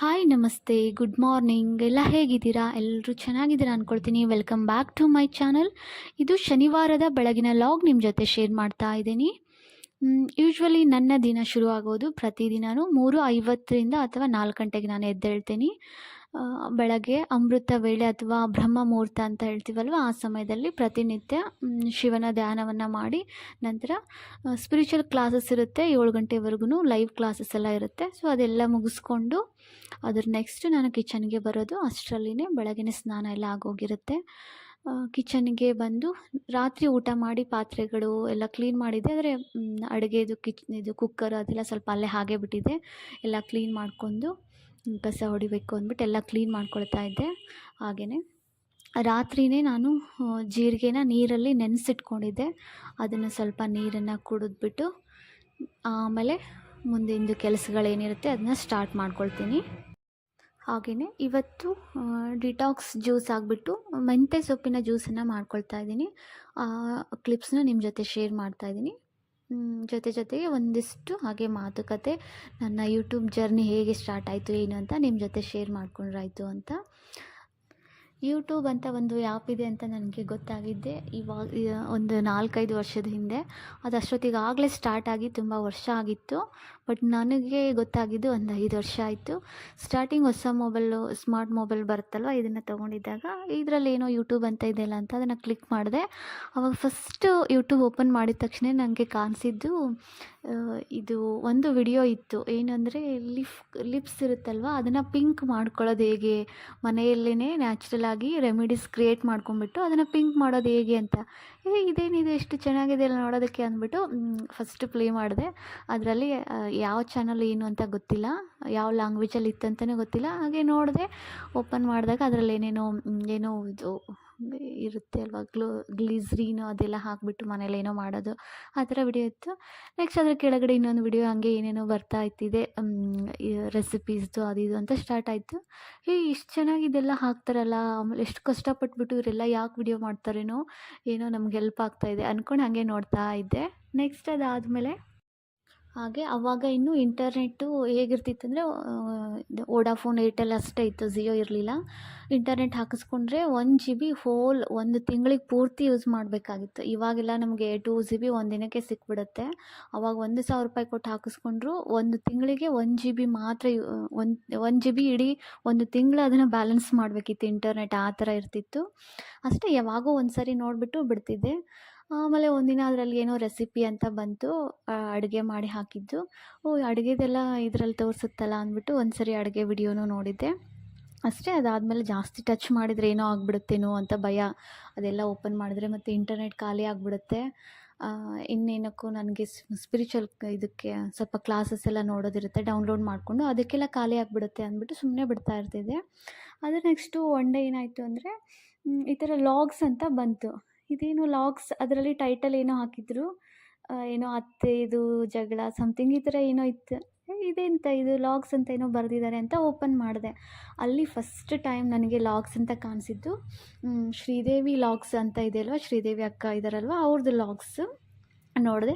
Hi ನಮಸ್ತೆ, good morning. ಎಲ್ಲ ಹೇಗಿದ್ದೀರಾ? ಎಲ್ಲರೂ ಚೆನ್ನಾಗಿದ್ದೀರಾ ಅಂದ್ಕೊಳ್ತೀನಿ. Welcome back to my channel. ಇದು ಶನಿವಾರದ ಬೆಳಗಿನ ಲಾಗ್ ನಿಮ್ಮ ಜೊತೆ ಶೇರ್ ಮಾಡ್ತಾ ಇದ್ದೀನಿ. ಯೂಶ್ವಲಿ ನನ್ನ ದಿನ ಶುರು ಆಗೋದು ಪ್ರತಿದಿನವೂ 3:50ರಿಂದ ಅಥವಾ 4 ಗಂಟೆಗೆ ನಾನು ಎದ್ದೇಳ್ತೀನಿ. ಬೆಳಗ್ಗೆ ಅಮೃತ ವೇಳೆ ಅಥವಾ ಬ್ರಹ್ಮ ಮುಹೂರ್ತ ಅಂತ ಹೇಳ್ತೀವಲ್ವ, ಆ ಸಮಯದಲ್ಲಿ ಪ್ರತಿನಿತ್ಯ ಶಿವನ ಧ್ಯಾನವನ್ನು ಮಾಡಿ ನಂತರ ಸ್ಪಿರಿಚುವಲ್ ಕ್ಲಾಸಸ್ ಇರುತ್ತೆ. 7 ಗಂಟೆವರೆಗೂ ಲೈವ್ ಕ್ಲಾಸಸ್ ಎಲ್ಲ ಇರುತ್ತೆ. ಸೊ ಅದೆಲ್ಲ ಮುಗಿಸ್ಕೊಂಡು ಅದ್ರ ನೆಕ್ಸ್ಟ್ ನಾನು ಕಿಚನ್ಗೆ ಬರೋದು. ಅಷ್ಟರಲ್ಲಿನೇ ಬೆಳಗಿನ ಸ್ನಾನ ಎಲ್ಲ ಆಗೋಗಿರುತ್ತೆ. ಕಿಚನ್ಗೆ ಬಂದು ರಾತ್ರಿ ಊಟ ಮಾಡಿ ಪಾತ್ರೆಗಳು ಎಲ್ಲ ಕ್ಲೀನ್ ಮಾಡಿದ್ದೆ. ಆದರೆ ಅಡುಗೆದು ಇದು ಕುಕ್ಕರ್ ಅದೆಲ್ಲ ಸ್ವಲ್ಪ ಅಲ್ಲೇ ಹಾಗೆ ಬಿಟ್ಟಿದೆ. ಎಲ್ಲ ಕ್ಲೀನ್ ಮಾಡಿಕೊಂಡು ಕಸ ಹೊಡಿಬೇಕು ಅಂದ್ಬಿಟ್ಟು ಎಲ್ಲ ಕ್ಲೀನ್ ಮಾಡ್ಕೊಳ್ತಾ ಇದ್ದೆ. ಹಾಗೆಯೇ ರಾತ್ರಿಯೇ ನಾನು ಜೀರಿಗೆನ ನೀರಲ್ಲಿ ನೆನೆಸಿಟ್ಕೊಂಡಿದ್ದೆ. ಅದನ್ನು ಸ್ವಲ್ಪ ನೀರನ್ನು ಕುಡಿದ್ಬಿಟ್ಟು ಆಮೇಲೆ ಮುಂದಿಂದು ಕೆಲಸಗಳೇನಿರುತ್ತೆ ಅದನ್ನ ಸ್ಟಾರ್ಟ್ ಮಾಡ್ಕೊಳ್ತೀನಿ. ಹಾಗೆಯೇ ಇವತ್ತು ಡಿಟಾಕ್ಸ್ ಜ್ಯೂಸ್ ಆಗಿಬಿಟ್ಟು ಮೆಂತ್ಯ ಸೊಪ್ಪಿನ ಜ್ಯೂಸನ್ನು ಮಾಡ್ಕೊಳ್ತಾ ಇದ್ದೀನಿ. ಕ್ಲಿಪ್ಸ್ನ ನಿಮ್ಮ ಜೊತೆ ಶೇರ್ ಮಾಡ್ತಾಯಿದ್ದೀನಿ. ಜೊತೆಗೆ ಒಂದಿಷ್ಟು ಹಾಗೆ ಮಾತುಕತೆ, ನನ್ನ ಯೂಟ್ಯೂಬ್ ಜರ್ನಿ ಹೇಗೆ ಸ್ಟಾರ್ಟ್ ಆಯಿತು ಏನು ಅಂತ ನಿಮ್ಮ ಜೊತೆ ಶೇರ್ ಮಾಡ್ಕೊಂಡ್ರಾಯ್ತು ಅಂತ. ಯೂಟ್ಯೂಬ್ ಅಂತ ಒಂದು ಆ್ಯಪ್ ಇದೆ ಅಂತ ನನಗೆ ಗೊತ್ತಾಗಿದ್ದೆ ಇವಾಗ ಒಂದು 4-5 ವರ್ಷದ ಹಿಂದೆ. ಅದು ಅಷ್ಟೊತ್ತಿಗಾಗಲೇ ಸ್ಟಾರ್ಟ್ ಆಗಿ ತುಂಬ ವರ್ಷ ಆಗಿತ್ತು. ಬಟ್ ನನಗೆ ಗೊತ್ತಾಗಿದ್ದು ಒಂದು 5 ವರ್ಷ ಆಯಿತು. ಸ್ಟಾರ್ಟಿಂಗ್ ಹೊಸ ಸ್ಮಾರ್ಟ್ ಮೊಬೈಲ್ ಬರುತ್ತಲ್ವ, ಇದನ್ನು ತೊಗೊಂಡಿದ್ದಾಗ ಇದರಲ್ಲಿ ಏನೋ ಯೂಟ್ಯೂಬ್ ಅಂತ ಇದೆಯಲ್ಲ ಅಂತ ಅದನ್ನು ಕ್ಲಿಕ್ ಮಾಡಿದೆ. ಆವಾಗ ಫಸ್ಟು ಯೂಟ್ಯೂಬ್ ಓಪನ್ ಮಾಡಿದ ತಕ್ಷಣ ನನಗೆ ಕಾಣಿಸಿದ್ದು ಇದು ಒಂದು ವಿಡಿಯೋ ಇತ್ತು. ಏನಂದರೆ ಲಿಪ್ಸ್ ಇರುತ್ತಲ್ವ, ಅದನ್ನು ಪಿಂಕ್ ಮಾಡ್ಕೊಳ್ಳೋದು ಹೇಗೆ, ಮನೆಯಲ್ಲೇ ನ್ಯಾಚುರಲ್ ಆಗಿ ರೆಮಿಡೀಸ್ ಕ್ರಿಯೇಟ್ ಮಾಡ್ಕೊಂಡ್ಬಿಟ್ಟು ಅದನ್ನು ಪಿಂಕ್ ಮಾಡೋದು ಹೇಗೆ ಅಂತ. ಇದೇನಿದೆ ಎಷ್ಟು ಚೆನ್ನಾಗಿದೆ ಅಲ್ಲ ನೋಡೋದಕ್ಕೆ ಅಂದ್ಬಿಟ್ಟು ಫಸ್ಟ್ ಪ್ಲೇ ಮಾಡಿದೆ. ಅದರಲ್ಲಿ ಯಾವ ಚಾನಲ್ ಏನು ಅಂತ ಗೊತ್ತಿಲ್ಲ, ಯಾವ ಲ್ಯಾಂಗ್ವೇಜಲ್ಲಿ ಇತ್ತಂತಲೂ ಗೊತ್ತಿಲ್ಲ. ಹಾಗೆ ನೋಡಿದೆ, ಓಪನ್ ಮಾಡಿದಾಗ ಅದರಲ್ಲಿ ಏನೋ ಇದು ಇರುತ್ತೆ ಅಲ್ವಾ, ಗ್ಲಿಸ್ರೀನು ಅದೆಲ್ಲ ಹಾಕಿಬಿಟ್ಟು ಮನೇಲಿ ಏನೋ ಮಾಡೋದು, ಆ ಥರ ವಿಡಿಯೋ ಇತ್ತು. ನೆಕ್ಸ್ಟ್ ಅದ್ರ ಕೆಳಗಡೆ ಇನ್ನೊಂದು ವಿಡಿಯೋ ಹಂಗೆ ಏನೇನೋ ಬರ್ತಾ ಇತ್ತಿದೆ, ರೆಸಿಪೀಸ್ದು ಅದು ಇದು ಅಂತ ಸ್ಟಾರ್ಟ್ ಆಯಿತು. ಇಷ್ಟು ಚೆನ್ನಾಗಿದೆಲ್ಲ ಹಾಕ್ತಾರಲ್ಲ, ಆಮೇಲೆ ಎಷ್ಟು ಕಷ್ಟಪಟ್ಬಿಟ್ಟು ಇವರೆಲ್ಲ ಯಾಕೆ ವಿಡಿಯೋ ಮಾಡ್ತಾರೇನೋ, ಏನೋ ನಮ್ಗೆ ಹೆಲ್ಪ್ ಆಗ್ತಾಯಿದೆ ಅಂದ್ಕೊಂಡು ಹಾಗೆ ನೋಡ್ತಾ ಇದ್ದೆ. ನೆಕ್ಸ್ಟ್ ಅದಾದಮೇಲೆ ಹಾಗೆ ಆವಾಗ ಇನ್ನೂ ಇಂಟರ್ನೆಟ್ಟು ಹೇಗಿರ್ತಿತ್ತು ಅಂದರೆ ವೋಡಾಫೋನ್, ಏರ್ಟೆಲ್ ಅಷ್ಟೇ ಇತ್ತು, ಜಿಯೋ ಇರಲಿಲ್ಲ. ಇಂಟರ್ನೆಟ್ ಹಾಕಿಸ್ಕೊಂಡ್ರೆ 1 GB ಹೋಲ್ ಒಂದು ತಿಂಗಳಿಗೆ ಪೂರ್ತಿ ಯೂಸ್ ಮಾಡಬೇಕಾಗಿತ್ತು. ಇವಾಗೆಲ್ಲ ನಮಗೆ 2 GB ಒಂದು ದಿನಕ್ಕೆ ಸಿಕ್ಬಿಡುತ್ತೆ. ಆವಾಗ 1,000 ರೂಪಾಯಿ ಕೊಟ್ಟು ಹಾಕಿಸ್ಕೊಂಡ್ರು ಒಂದು ತಿಂಗಳಿಗೆ 1 GB ಮಾತ್ರ, 1 GB ಇಡೀ ಒಂದು ತಿಂಗಳು ಅದನ್ನು ಬ್ಯಾಲೆನ್ಸ್ ಮಾಡಬೇಕಿತ್ತು ಇಂಟರ್ನೆಟ್, ಆ ಥರ ಇರ್ತಿತ್ತು. ಅಷ್ಟೇ, ಯಾವಾಗೋ ಒಂದು ಸರಿ ನೋಡಿಬಿಟ್ಟು ಬಿಡ್ತಿದ್ದೆ. ಆಮೇಲೆ ಒಂದಿನ ಅದರಲ್ಲಿ ಏನೋ ರೆಸಿಪಿ ಅಂತ ಬಂತು, ಅಡುಗೆ ಮಾಡಿ ಹಾಕಿದ್ದು. ಅಡುಗೆದೆಲ್ಲ ಇದರಲ್ಲಿ ತೋರಿಸುತ್ತಲ್ಲ ಅಂದ್ಬಿಟ್ಟು ಒಂದು ಸರಿ ಅಡುಗೆ ವಿಡಿಯೋನೂ ನೋಡಿದ್ದೆ. ಅಷ್ಟೇ, ಅದಾದಮೇಲೆ ಜಾಸ್ತಿ ಟಚ್ ಮಾಡಿದರೆ ಏನೋ ಆಗಿಬಿಡುತ್ತೇನೋ ಅಂತ ಭಯ. ಅದೆಲ್ಲ ಓಪನ್ ಮಾಡಿದ್ರೆ ಮತ್ತು ಇಂಟರ್ನೆಟ್ ಖಾಲಿ ಆಗಿಬಿಡುತ್ತೆ. ಇನ್ನೇನಕ್ಕೂ ನನಗೆ ಸ್ಪಿರಿಚುವಲ್ ಇದಕ್ಕೆ ಸ್ವಲ್ಪ ಕ್ಲಾಸಸ್ ಎಲ್ಲ ನೋಡೋದಿರುತ್ತೆ, ಡೌನ್ಲೋಡ್ ಮಾಡಿಕೊಂಡು ಅದಕ್ಕೆಲ್ಲ ಖಾಲಿ ಆಗಿಬಿಡುತ್ತೆ ಅಂದ್ಬಿಟ್ಟು ಸುಮ್ಮನೆ ಬಿಡ್ತಾ ಇರ್ತಿದ್ದೆ. ಅದು ನೆಕ್ಸ್ಟು ಒನ್ ಡೇ ಏನಾಯಿತು ಅಂದರೆ ಈ ಥರ ಲಾಗ್ಸ್ ಅಂತ ಬಂತು. ಇದೇನು ಲಾಗ್ಸ್, ಅದರಲ್ಲಿ ಟೈಟಲ್ ಏನೋ ಹಾಕಿದ್ರು, ಏನೋ ಅತ್ತೆದು ಜಗಳ ಸಮಥಿಂಗ್ ಈ ಥರ ಏನೋ ಇತ್ತು. ಇದೆಂತ ಇದು ಲಾಗ್ಸ್ ಅಂತ ಏನೋ ಬರೆದಿದ್ದಾರೆ ಅಂತ ಓಪನ್ ಮಾಡಿದೆ. ಅಲ್ಲಿ ಫಸ್ಟ್ ಟೈಮ್ ನನಗೆ ಲಾಗ್ಸ್ ಅಂತ ಕಾಣಿಸಿದ್ದು ಶ್ರೀದೇವಿ ಲಾಗ್ಸ್ ಅಂತ ಇದೆ ಅಲ್ವ, ಶ್ರೀದೇವಿ ಅಕ್ಕ ಇದ್ದಾರಲ್ವ, ಅವ್ರದ್ದು ಲಾಗ್ಸು ನೋಡಿದೆ.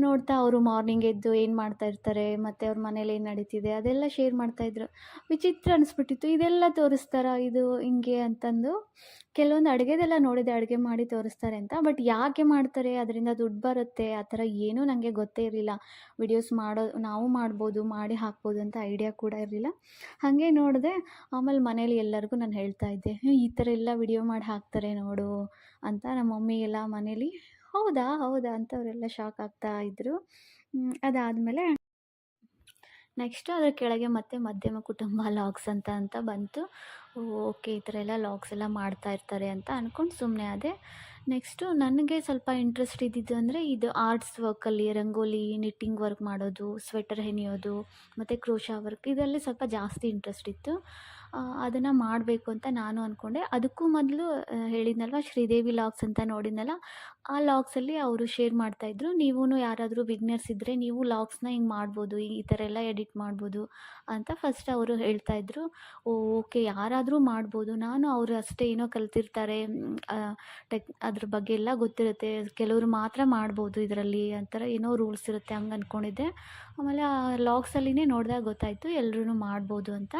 ನೋಡ್ತಾ ಅವರು ಮಾರ್ನಿಂಗ್ ಎದ್ದು ಏನು ಮಾಡ್ತಾಯಿರ್ತಾರೆ ಮತ್ತು ಅವ್ರ ಮನೇಲಿ ಏನು ನಡೀತಿದೆ ಅದೆಲ್ಲ ಶೇರ್ ಮಾಡ್ತಾಯಿದ್ರು. ವಿಚಿತ್ರ ಅನಿಸ್ಬಿಟ್ಟಿತ್ತು, ಇದೆಲ್ಲ ತೋರಿಸ್ತಾರಾ ಇದು ಹಿಂಗೆ ಅಂತಂದು. ಕೆಲವೊಂದು ಅಡುಗೆದೆಲ್ಲ ನೋಡಿದೆ, ಅಡುಗೆ ಮಾಡಿ ತೋರಿಸ್ತಾರೆ ಅಂತ. ಬಟ್ ಯಾಕೆ ಮಾಡ್ತಾರೆ, ಅದರಿಂದ ದುಡ್ಡು ಬರುತ್ತೆ ಆ ಥರ ಏನೂ ನನಗೆ ಗೊತ್ತೇ ಇರಲಿಲ್ಲ. ವಿಡಿಯೋಸ್ ನಾವು ಮಾಡ್ಬೋದು, ಮಾಡಿ ಹಾಕ್ಬೋದು ಅಂತ ಐಡಿಯಾ ಕೂಡ ಇರಲಿಲ್ಲ. ಹಾಗೆ ನೋಡಿದೆ. ಆಮೇಲೆ ಮನೇಲಿ ಎಲ್ಲರಿಗೂ ನಾನು ಹೇಳ್ತಾ ಇದ್ದೆ, ಈ ಥರ ಎಲ್ಲ ವಿಡಿಯೋ ಮಾಡಿ ಹಾಕ್ತಾರೆ ನೋಡು ಅಂತ. ನಮ್ಮ ಮಮ್ಮಿಗೆಲ್ಲ ಮನೇಲಿ ಹೌದಾ ಅಂತ ಅವರೆಲ್ಲ ಶಾಕ್ ಆಗ್ತಾ ಇದ್ದರು. ಅದಾದಮೇಲೆ ನೆಕ್ಸ್ಟು ಅದರ ಕೆಳಗೆ ಮತ್ತೆ ಮಧ್ಯಮ ಕುಟುಂಬ ಲಾಗ್ಸ್ ಅಂತ ಬಂತು. ಓಕೆ, ಈ ಥರ ಎಲ್ಲ ಲಾಗ್ಸ್ ಎಲ್ಲ ಮಾಡ್ತಾ ಇರ್ತಾರೆ ಅಂತ ಅಂದ್ಕೊಂಡು ಸುಮ್ಮನೆ ಆದೆ. ನೆಕ್ಸ್ಟು ನನಗೆ ಸ್ವಲ್ಪ ಇಂಟ್ರೆಸ್ಟ್ ಇದ್ದಿದ್ದು ಅಂದರೆ ಇದು ಆರ್ಟ್ಸ್ ವರ್ಕಲ್ಲಿ, ರಂಗೋಲಿ, ನಿಟ್ಟಿಂಗ್ ವರ್ಕ್ ಮಾಡೋದು, ಸ್ವೆಟರ್ ಹೆಣೆಯೋದು ಮತ್ತು ಕ್ರೋಶಾ ವರ್ಕ್, ಇದರಲ್ಲಿ ಸ್ವಲ್ಪ ಜಾಸ್ತಿ ಇಂಟ್ರೆಸ್ಟ್ ಇತ್ತು. ಅದನ್ನು ಮಾಡಬೇಕು ಅಂತ ನಾನು ಅಂದ್ಕೊಂಡೆ. ಅದಕ್ಕೂ ಮೊದಲು ಹೇಳಿದ್ನಲ್ವ ಶ್ರೀದೇವಿ ಲಾಗ್ಸ್ ಅಂತ ನೋಡಿದ್ನಲ್ಲ, ಆ ಲಾಗ್ಸಲ್ಲಿ ಅವರು ಶೇರ್ ಮಾಡ್ತಾಯಿದ್ರು, ನೀವೂ ಯಾರಾದರೂ ಬಿಗ್ನರ್ಸ್ ಇದ್ದರೆ ನೀವು ಲಾಗ್ಸ್ನ ಹಿಂಗೆ ಮಾಡ್ಬೋದು, ಈ ಥರ ಎಲ್ಲ ಎಡಿಟ್ ಮಾಡ್ಬೋದು ಅಂತ ಫಸ್ಟ್ ಅವರು ಹೇಳ್ತಾಯಿದ್ರು. ಓಕೆ, ಯಾರಾದರೂ ಮಾಡ್ಬೋದು, ನಾನು ಅವರು ಅಷ್ಟೇ ಏನೋ ಕಲ್ತಿರ್ತಾರೆ ಅದ್ರ ಬಗ್ಗೆ ಎಲ್ಲ ಗೊತ್ತಿರುತ್ತೆ. ಕೆಲವರು ಮಾತ್ರ ಮಾಡ್ಬೋದು ಇದರಲ್ಲಿ, ಆ ಥರ ಏನೋ ರೂಲ್ಸ್ ಇರುತ್ತೆ ಹಂಗೆ ಅಂದ್ಕೊಂಡಿದ್ದೆ. ಆಮೇಲೆ ಆ ಲಾಗ್ಸಲ್ಲಿನೇ ನೋಡಿದಾಗ ಗೊತ್ತಾಯಿತು ಎಲ್ರೂ ಮಾಡ್ಬೋದು ಅಂತ.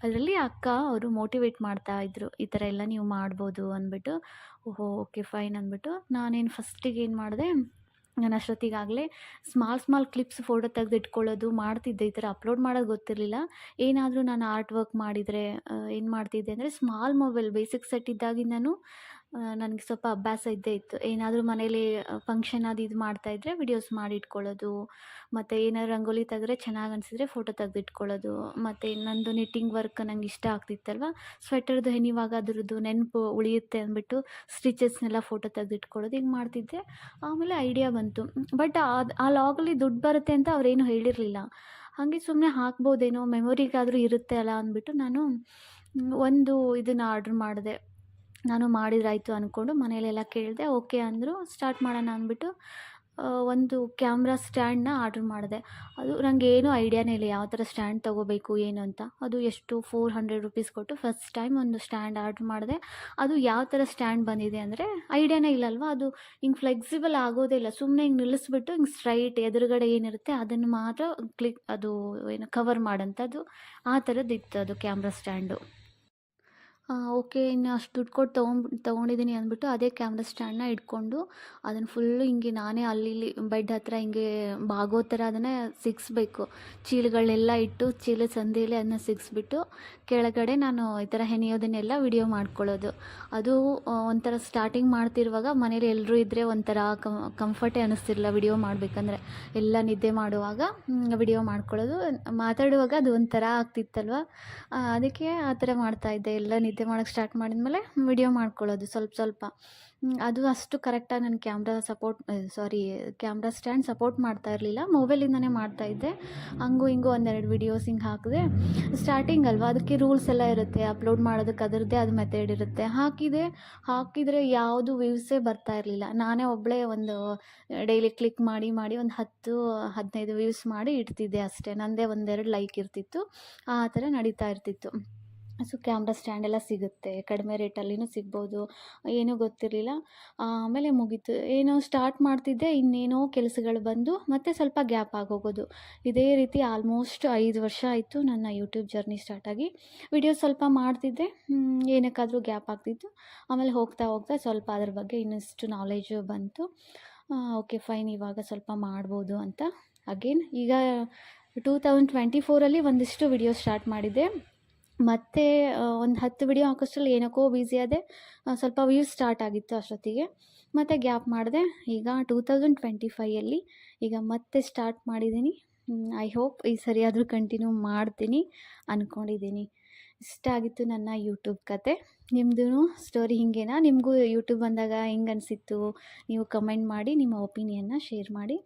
ಅದರಲ್ಲಿ ಅಕ್ಕ ಅವರು ಮೋಟಿವೇಟ್ ಮಾಡ್ತಾಯಿದ್ರು, ಈ ಥರ ಎಲ್ಲ ನೀವು ಮಾಡ್ಬೋದು ಅಂದ್ಬಿಟ್ಟು. ಓಹೋ ಓಕೆ ಫೈನ್ ಅಂದ್ಬಿಟ್ಟು ನಾನೇನು ಫಸ್ಟಿಗೆ ಏನು ಮಾಡಿದೆ, ನಾನು ಅಷ್ಟೊತ್ತಿಗಾಗಲೇ ಸ್ಮಾಲ್ ಕ್ಲಿಪ್ಸ್ ಫೋಟೋ ತೆಗೆದು ಇಟ್ಕೊಳ್ಳೋದು ಮಾಡ್ತಿದ್ದೆ. ಈ ಥರ ಅಪ್ಲೋಡ್ ಮಾಡೋದು ಗೊತ್ತಿರಲಿಲ್ಲ. ಏನಾದರೂ ನಾನು ಆರ್ಟ್ ವರ್ಕ್ ಮಾಡಿದರೆ ಏನು ಮಾಡ್ತಿದ್ದೆ ಅಂದರೆ, ಸ್ಮಾಲ್ ಮೊಬೈಲ್ ಬೇಸಿಕ್ ಸೆಟ್ ಇದ್ದಾಗಿಂದನೂ ನನಗೆ ಸ್ವಲ್ಪ ಅಭ್ಯಾಸ ಇದ್ದೇ ಇತ್ತು. ಏನಾದರೂ ಮನೇಲಿ ಫಂಕ್ಷನ್ ಅದು ಇದು ಮಾಡ್ತಾಯಿದ್ರೆ ವಿಡಿಯೋಸ್ ಮಾಡಿ ಇಟ್ಕೊಳ್ಳೋದು, ಮತ್ತು ಏನಾದ್ರು ರಂಗೋಲಿ ತೆಗೆದ್ರೆ ಚೆನ್ನಾಗಿ ಅನಿಸಿದ್ರೆ ಫೋಟೋ ತೆಗೆದು ಇಟ್ಕೊಳ್ಳೋದು. ಮತ್ತು ನಂದು ನಿಟ್ಟಿಂಗ್ ವರ್ಕ್ ನಂಗೆ ಇಷ್ಟ ಆಗ್ತಿತ್ತಲ್ವ, ಸ್ವೆಟರ್ದು ಹೆಣಿವಾಗ ಅದ್ರದ್ದು ನೆನಪು ಉಳಿಯುತ್ತೆ ಅಂದ್ಬಿಟ್ಟು ಸ್ಟಿಚಸ್ನೆಲ್ಲ ಫೋಟೋ ತೆಗೆದು ಇಟ್ಕೊಳ್ಳೋದು, ಹಿಂಗೆ ಮಾಡ್ತಿದ್ದೆ. ಆಮೇಲೆ ಐಡಿಯಾ ಬಂತು. ಬಟ್ ಆ ಲಾಗಲ್ಲಿ ದುಡ್ಡು ಬರುತ್ತೆ ಅಂತ ಅವರೇನು ಹೇಳಿರಲಿಲ್ಲ. ಹಾಗೆ ಸುಮ್ಮನೆ ಹಾಕ್ಬೋದೇನೋ, ಮೆಮೊರಿಗಾದರೂ ಇರುತ್ತೆ ಅಲ್ಲ ಅಂದ್ಬಿಟ್ಟು ನಾನು ಒಂದು ಇದನ್ನು ಆರ್ಡ್ರ್ ಮಾಡಿದೆ. ನಾನು ಮಾಡಿದ್ರಾಯ್ತು ಅಂದ್ಕೊಂಡು ಮನೇಲೆಲ್ಲ ಕೇಳಿದೆ, ಓಕೆ ಅಂದರು. ಸ್ಟಾರ್ಟ್ ಮಾಡೋಣ ಅಂದ್ಬಿಟ್ಟು ಒಂದು ಕ್ಯಾಮ್ರಾ ಸ್ಟ್ಯಾಂಡನ್ನ ಆರ್ಡ್ರ್ ಮಾಡಿದೆ. ಅದು ನನಗೇನು ಐಡಿಯಾನೇ ಇಲ್ಲ ಯಾವ ಥರ ಸ್ಟ್ಯಾಂಡ್ ತೊಗೋಬೇಕು ಏನು ಅಂತ. ಅದು ಎಷ್ಟು 400 ರುಪೀಸ್ ಕೊಟ್ಟು ಫಸ್ಟ್ ಟೈಮ್ ಒಂದು ಸ್ಟ್ಯಾಂಡ್ ಆರ್ಡ್ರ್ ಮಾಡಿದೆ. ಅದು ಯಾವ ಥರ ಸ್ಟ್ಯಾಂಡ್ ಬಂದಿದೆ ಅಂದರೆ ಐಡಿಯಾನೇ ಇಲ್ಲಲ್ವ, ಅದು ಹಿಂಗೆ ಫ್ಲೆಕ್ಸಿಬಲ್ ಆಗೋದೇ ಇಲ್ಲ. ಸುಮ್ಮನೆ ಹಿಂಗೆ ನಿಲ್ಲಿಸ್ಬಿಟ್ಟು ಹಿಂಗೆ ಸ್ಟ್ರೈಟ್ ಎದುರುಗಡೆ ಏನಿರುತ್ತೆ ಅದನ್ನು ಮಾತ್ರ ಅದು ಏನು ಕವರ್ ಮಾಡೋಂಥದ್ದು, ಆ ಥರದ್ದಿತ್ತು ಅದು ಕ್ಯಾಮ್ರಾ ಸ್ಟ್ಯಾಂಡು. ಓಕೆ, ಇನ್ನು ಅಷ್ಟು ದುಡ್ಡು ಕೊಟ್ಟು ತೊಗೊಂಡಿದ್ದೀನಿ ಅಂದ್ಬಿಟ್ಟು ಅದೇ ಕ್ಯಾಮ್ರಾ ಸ್ಟ್ಯಾಂಡನ್ನ ಇಟ್ಕೊಂಡು ಅದನ್ನು ಫುಲ್ಲು ಹಿಂಗೆ ನಾನೇ ಅಲ್ಲಿ ಇಲ್ಲಿ ಬೆಡ್ ಹತ್ರ ಹಿಂಗೆ ಬಾಗೋ ಥರ ಅದನ್ನು ಸಿಗಿಸ್ಬೇಕು. ಚೀಲಗಳನ್ನೆಲ್ಲ ಇಟ್ಟು ಚೀಲದ ಸಂದಿಯಲ್ಲಿ ಅದನ್ನ ಸಿಗಿಸ್ಬಿಟ್ಟು ಕೆಳಗಡೆ ನಾನು ಈ ಥರ ಹೆಣೆಯೋದನ್ನೆಲ್ಲ ವಿಡಿಯೋ ಮಾಡ್ಕೊಳ್ಳೋದು. ಅದು ಒಂಥರ ಸ್ಟಾರ್ಟಿಂಗ್ ಮಾಡ್ತಿರುವಾಗ ಮನೇಲಿ ಎಲ್ಲರೂ ಇದ್ದರೆ ಒಂಥರ ಕಂಫರ್ಟೇ ಅನ್ನಿಸ್ತಿರಲಿಲ್ಲ ವಿಡಿಯೋ ಮಾಡಬೇಕಂದ್ರೆ. ಎಲ್ಲ ನಿದ್ದೆ ಮಾಡುವಾಗ ವಿಡಿಯೋ ಮಾಡ್ಕೊಳ್ಳೋದು, ಮಾತಾಡುವಾಗ ಅದು ಒಂಥರ ಆಗ್ತಿತ್ತಲ್ವ, ಅದಕ್ಕೆ ಆ ಥರ ಮಾಡ್ತಾಯಿದ್ದೆ. ಎಲ್ಲ ನಿದ್ದೆ ಮಾಡೋಕ್ಕೆ ಸ್ಟಾರ್ಟ್ ಮಾಡಿದ್ಮೇಲೆ ವಿಡಿಯೋ ಮಾಡ್ಕೊಳ್ಳೋದು ಸ್ವಲ್ಪ. ಅದು ಅಷ್ಟು ಕರೆಕ್ಟಾಗಿ ನನ್ನ ಕ್ಯಾಮ್ರಾ ಸ್ಟ್ಯಾಂಡ್ ಸಪೋರ್ಟ್ ಮಾಡ್ತಾ ಇರಲಿಲ್ಲ. ಮೊಬೈಲಿಂದನೇ ಮಾಡ್ತಾಯಿದ್ದೆ. ಹಂಗೂ ಹಿಂಗೂ ಒಂದೆರಡು ವಿಡಿಯೋಸ್ ಹಿಂಗೆ ಹಾಕಿದೆ. ಸ್ಟಾರ್ಟಿಂಗ್ ಅಲ್ವಾ, ಅದಕ್ಕೆ ರೂಲ್ಸ್ ಎಲ್ಲ ಇರುತ್ತೆ. ಅಪ್ಲೋಡ್ ಮಾಡೋದಕ್ಕೆ ಅದರದ್ದೇ ಆದ ಮೆಥಡ್ ಇರುತ್ತೆ. ಹಾಕಿದರೆ ಯಾವುದು ವ್ಯೂಸೇ ಬರ್ತಾ ಇರಲಿಲ್ಲ. ನಾನೇ ಒಬ್ಬಳೇ ಒಂದು ಡೈಲಿ ಕ್ಲಿಕ್ ಮಾಡಿ ಒಂದು 10-15 ವ್ಯೂಸ್ ಮಾಡಿ ಇಡ್ತಿದ್ದೆ ಅಷ್ಟೇ. ನನ್ನದೇ ಒಂದೆರಡು ಲೈಕ್ ಇರ್ತಿತ್ತು. ಆ ಥರ ನಡೀತಾ ಇರ್ತಿತ್ತು. ಸೊ ಕ್ಯಾಮ್ರಾ ಸ್ಟ್ಯಾಂಡೆಲ್ಲ ಸಿಗುತ್ತೆ, ಕಡಿಮೆ ರೇಟಲ್ಲಿನೂ ಸಿಗ್ಬೋದು, ಏನೂ ಗೊತ್ತಿರಲಿಲ್ಲ. ಆಮೇಲೆ ಮುಗೀತು. ಏನೋ ಸ್ಟಾರ್ಟ್ ಮಾಡ್ತಿದ್ದೆ, ಇನ್ನೇನೋ ಕೆಲಸಗಳು ಬಂದು ಮತ್ತೆ ಸ್ವಲ್ಪ ಗ್ಯಾಪ್ ಆಗೋಗೋದು. ಇದೇ ರೀತಿ ಆಲ್ಮೋಸ್ಟ್ 5 ವರ್ಷ ಆಯಿತು ನನ್ನ ಯೂಟ್ಯೂಬ್ ಜರ್ನಿ ಸ್ಟಾರ್ಟಾಗಿ. ವಿಡಿಯೋ ಸ್ವಲ್ಪ ಮಾಡ್ತಿದ್ದೆ, ಏನಕ್ಕಾದರೂ ಗ್ಯಾಪ್ ಆಗ್ತಿತ್ತು. ಆಮೇಲೆ ಹೋಗ್ತಾ ಸ್ವಲ್ಪ ಅದ್ರ ಬಗ್ಗೆ ಇನ್ನಷ್ಟು ನಾಲೆಜು ಬಂತು. ಓಕೆ ಫೈನ್, ಇವಾಗ ಸ್ವಲ್ಪ ಮಾಡ್ಬೋದು ಅಂತ ಅಗೇನ್ ಈಗ 2024 ಒಂದಿಷ್ಟು ವಿಡಿಯೋ ಸ್ಟಾರ್ಟ್ ಮಾಡಿದ್ದೆ. ಮತ್ತು ಒಂದು 10 ವಿಡಿಯೋ ಹಾಕೋಷ್ಟರಲ್ಲಿ ಏನಕ್ಕೋ ಬ್ಯುಸಿ ಆದೆ. ಸ್ವಲ್ಪ ವ್ಯೂಸ್ ಸ್ಟಾರ್ಟ್ ಆಗಿತ್ತು ಅಷ್ಟೊತ್ತಿಗೆ. ಮತ್ತು ಗ್ಯಾಪ್ ಮಾಡಿದೆ. ಈಗ 2025 ಈಗ ಮತ್ತೆ ಸ್ಟಾರ್ಟ್ ಮಾಡಿದ್ದೀನಿ. ಐ ಹೋಪ್ ಈ ಸರಿಯಾದರೂ ಕಂಟಿನ್ಯೂ ಮಾಡ್ತೀನಿ ಅಂದ್ಕೊಂಡಿದ್ದೀನಿ. ಇಷ್ಟ ಆಗಿತ್ತು ನನ್ನ ಯೂಟ್ಯೂಬ್ ಕತೆ. ನಿಮ್ಮದು ಸ್ಟೋರಿ ಹೀಗೇನಾ? ನಿಮಗೂ ಯೂಟ್ಯೂಬ್ ಬಂದಾಗ ಹೆಂಗೆ ಅನಿಸಿತ್ತು? ನೀವು ಕಮೆಂಟ್ ಮಾಡಿ ನಿಮ್ಮ ಒಪಿನಿಯನ್ನ ಶೇರ್ ಮಾಡಿ.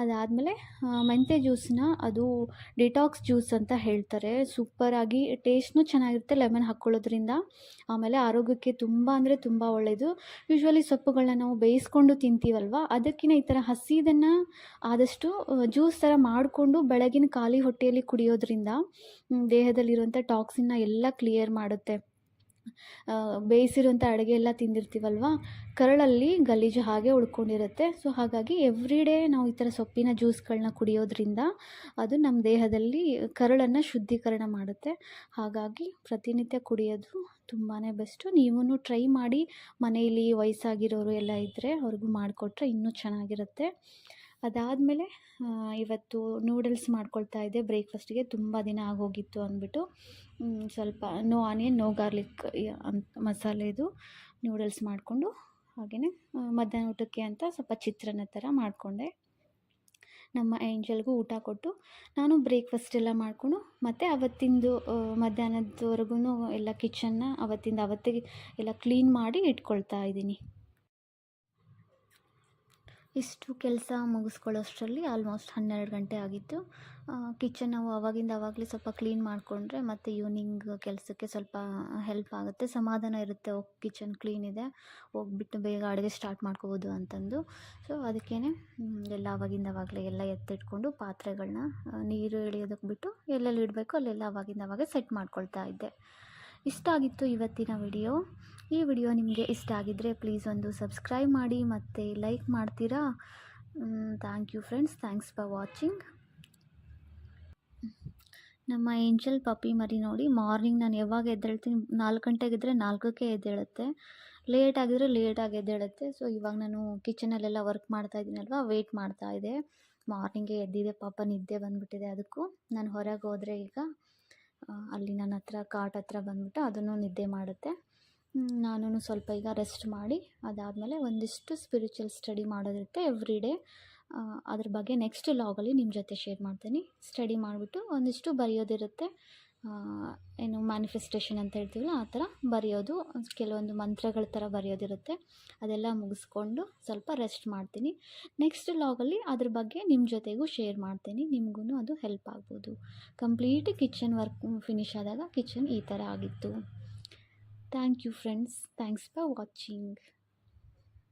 ಅದಾದಮೇಲೆ ಮೆಂತ್ಯ ಜ್ಯೂಸನ್ನ ಅದು ಡಿಟಾಕ್ಸ್ ಜ್ಯೂಸ್ ಅಂತ ಹೇಳ್ತಾರೆ. ಸೂಪರಾಗಿ ಟೇಸ್ಟ್ನೂ ಚೆನ್ನಾಗಿರುತ್ತೆ ಲೆಮನ್ ಹಾಕ್ಕೊಳ್ಳೋದ್ರಿಂದ. ಆಮೇಲೆ ಆರೋಗ್ಯಕ್ಕೆ ತುಂಬ ಅಂದರೆ ತುಂಬ ಒಳ್ಳೆಯದು. ಯೂಶ್ವಲಿ ಸೊಪ್ಪುಗಳನ್ನ ನಾವು ಬೇಯಿಸ್ಕೊಂಡು ತಿಂತೀವಲ್ವ, ಅದಕ್ಕಿಂತ ಈ ಥರ ಹಸಿದನ್ನು ಆದಷ್ಟು ಜ್ಯೂಸ್ ಥರ ಮಾಡಿಕೊಂಡು ಬೆಳಗಿನ ಖಾಲಿ ಹೊಟ್ಟೆಯಲ್ಲಿ ಕುಡಿಯೋದ್ರಿಂದ ದೇಹದಲ್ಲಿರುವಂಥ ಟಾಕ್ಸಿನ್ನ ಎಲ್ಲ ಕ್ಲಿಯರ್ ಮಾಡುತ್ತೆ. ಬೇಯಿಸಿರುವಂಥ ಅಡುಗೆ ಎಲ್ಲ ತಿಂದಿರ್ತೀವಲ್ವ, ಕರಳಲ್ಲಿ ಗಲೀಜು ಹಾಗೆ ಉಳ್ಕೊಂಡಿರುತ್ತೆ. ಸೊ ಹಾಗಾಗಿ ಎವ್ರಿ ಡೇ ನಾವು ಈ ಥರ ಸೊಪ್ಪಿನ ಜ್ಯೂಸ್ಗಳನ್ನ ಕುಡಿಯೋದ್ರಿಂದ ಅದು ನಮ್ಮ ದೇಹದಲ್ಲಿ ಕರಳನ್ನು ಶುದ್ಧೀಕರಣ ಮಾಡುತ್ತೆ. ಹಾಗಾಗಿ ಪ್ರತಿನಿತ್ಯ ಕುಡಿಯೋದು ತುಂಬಾ ಬೆಸ್ಟು. ನೀವೂ ಟ್ರೈ ಮಾಡಿ. ಮನೆಯಲ್ಲಿ ವಯಸ್ಸಾಗಿರೋರು ಎಲ್ಲ ಇದ್ದರೆ ಅವ್ರಿಗೂ ಮಾಡಿಕೊಟ್ರೆ ಇನ್ನೂ ಚೆನ್ನಾಗಿರುತ್ತೆ. ಅದಾದಮೇಲೆ ಇವತ್ತು ನೂಡಲ್ಸ್ ಮಾಡ್ಕೊಳ್ತಾ ಇದ್ದೆ ಬ್ರೇಕ್ಫಾಸ್ಟಿಗೆ. ತುಂಬ ದಿನ ಆಗೋಗಿತ್ತು ಅಂದ್ಬಿಟ್ಟು ಸ್ವಲ್ಪ ನೋ ಆನಿಯನ್ ನೋ ಗಾರ್ಲಿಕ್ ಅಂತ ಮಸಾಲೆದು ನೂಡಲ್ಸ್ ಮಾಡಿಕೊಂಡು, ಹಾಗೆಯೇ ಮಧ್ಯಾಹ್ನ ಊಟಕ್ಕೆ ಅಂತ ಸ್ವಲ್ಪ ಚಿತ್ರಾನ್ನ ಥರ ಮಾಡಿಕೊಂಡೆ. ನಮ್ಮ ಏಂಜಲ್ಗೂ ಊಟ ಕೊಟ್ಟು ನಾನು ಬ್ರೇಕ್ಫಾಸ್ಟ್ ಎಲ್ಲ ಮಾಡಿಕೊಂಡು ಮತ್ತು ಅವತ್ತಿಂದು ಮಧ್ಯಾಹ್ನದವರೆಗೂ ಎಲ್ಲ ಕಿಚನ್ನ ಅವತ್ತಿಗೆ ಎಲ್ಲ ಕ್ಲೀನ್ ಮಾಡಿ ಇಟ್ಕೊಳ್ತಾ ಇದ್ದೀನಿ. ಇಷ್ಟು ಕೆಲಸ ಮುಗಿಸ್ಕೊಳ್ಳೋಷ್ಟರಲ್ಲಿ ಆಲ್ಮೋಸ್ಟ್ 12 ಗಂಟೆ ಆಗಿತ್ತು. ಕಿಚನ್ ನಾವು ಆವಾಗಲೇ ಸ್ವಲ್ಪ ಕ್ಲೀನ್ ಮಾಡಿಕೊಂಡ್ರೆ ಮತ್ತು ಈವ್ನಿಂಗ್ ಕೆಲಸಕ್ಕೆ ಸ್ವಲ್ಪ ಹೆಲ್ಪ್ ಆಗುತ್ತೆ, ಸಮಾಧಾನ ಇರುತ್ತೆ. ಕಿಚನ್ ಕ್ಲೀನ್ ಇದೆ, ಹೋಗ್ಬಿಟ್ಟು ಬೇಗ ಅಡುಗೆ ಸ್ಟಾರ್ಟ್ ಮಾಡ್ಕೋಬೋದು ಅಂತಂದು. ಸೊ ಅದಕ್ಕೇ ಎಲ್ಲ ಆವಾಗಲೇ ಎಲ್ಲ ಎತ್ತಿಟ್ಕೊಂಡು ಪಾತ್ರೆಗಳನ್ನ ನೀರು ಇಳಿಯೋದಕ್ಕೆ ಬಿಟ್ಟು ಎಲ್ಲೆಲ್ಲಿ ಇಡಬೇಕು ಅಲ್ಲೆಲ್ಲ ಆವಾಗೇ ಸೆಟ್ ಮಾಡ್ಕೊಳ್ತಾ ಇದ್ದೆ. ಇಷ್ಟ ಆಗಿತ್ತು ಇವತ್ತಿನ ವಿಡಿಯೋ. ಈ ವಿಡಿಯೋ ನಿಮಗೆ ಇಷ್ಟ ಆಗಿದ್ದರೆ ಪ್ಲೀಸ್ ಒಂದು ಸಬ್ಸ್ಕ್ರೈಬ್ ಮಾಡಿ ಮತ್ತು ಲೈಕ್ ಮಾಡ್ತೀರಾ. Thank you friends, thanks for watching. ನಮ್ಮ ಏಂಜಲ್ ಪಪ್ಪಿ ಮರಿ ನೋಡಿ, ಮಾರ್ನಿಂಗ್ ನಾನು ಯಾವಾಗ ಎದ್ದೇಳ್ತೀನಿ 4 ಗಂಟೆಗಿದ್ದರೆ 4ಕ್ಕೆ ಎದ್ದೇಳುತ್ತೆ, ಲೇಟ್ ಆಗಿದ್ರೆ ಲೇಟಾಗಿ ಎದ್ದೇಳುತ್ತೆ. ಸೊ ಇವಾಗ ನಾನು ಕಿಚನಲ್ಲೆಲ್ಲ ವರ್ಕ್ ಮಾಡ್ತಾ ಇದ್ದೀನಲ್ವ, ವೆಯ್ಟ್ ಮಾಡ್ತಾ ಇದೆ. ಮಾರ್ನಿಂಗೇ ಎದ್ದಿದೆ, ಪಾಪ ನಿದ್ದೆ ಬಂದುಬಿಟ್ಟಿದೆ. ಅದಕ್ಕೂ ನಾನು ಹೊರಗೆ ಹೋದರೆ ಈಗ ಅಲ್ಲಿ ನನ್ನ ಹತ್ರ ಕಾಟ್ ಹತ್ರ ಬಂದುಬಿಟ್ಟು ಅದನ್ನು ನಿದ್ದೆ ಮಾಡುತ್ತೆ. ನಾನು ಸ್ವಲ್ಪ ಈಗ ರೆಸ್ಟ್ ಮಾಡಿ ಅದಾದಮೇಲೆ ಒಂದಿಷ್ಟು ಸ್ಪಿರಿಚುವಲ್ ಸ್ಟಡಿ ಮಾಡೋದಿರುತ್ತೆ ಎವ್ರಿ ಡೇ. ಅದ್ರ ಬಗ್ಗೆ ನೆಕ್ಸ್ಟ್ ಲಾಗಲ್ಲಿ ನಿಮ್ಮ ಜೊತೆ ಶೇರ್ ಮಾಡ್ತೀನಿ. ಸ್ಟಡಿ ಮಾಡಿಬಿಟ್ಟು ಒಂದಿಷ್ಟು ಬರೆಯೋದಿರುತ್ತೆ, ಏನು ಮ್ಯಾನಿಫೆಸ್ಟೇಷನ್ ಅಂತ ಹೇಳ್ತೀವಲ್ಲ ಆ ಥರ ಬರೆಯೋದು, ಕೆಲವೊಂದು ಮಂತ್ರಗಳ ಥರ ಬರೆಯೋದಿರುತ್ತೆ. ಅದೆಲ್ಲ ಮುಗಿಸ್ಕೊಂಡು ಸ್ವಲ್ಪ ರೆಸ್ಟ್ ಮಾಡ್ತೀನಿ. ನೆಕ್ಸ್ಟ್ ಲಾಗಲ್ಲಿ ಅದ್ರ ಬಗ್ಗೆ ನಿಮ್ಮ ಜೊತೆಗೂ ಶೇರ್ ಮಾಡ್ತೀನಿ, ನಿಮಗೂ ಅದು ಹೆಲ್ಪ್ ಆಗ್ಬೋದು. ಕಂಪ್ಲೀಟ್ ಕಿಚನ್ ವರ್ಕ್ ಫಿನಿಷ್ ಆದಾಗ ಕಿಚನ್ ಈ ಥರ ಆಗಿತ್ತು. Thank you friends, thanks for watching.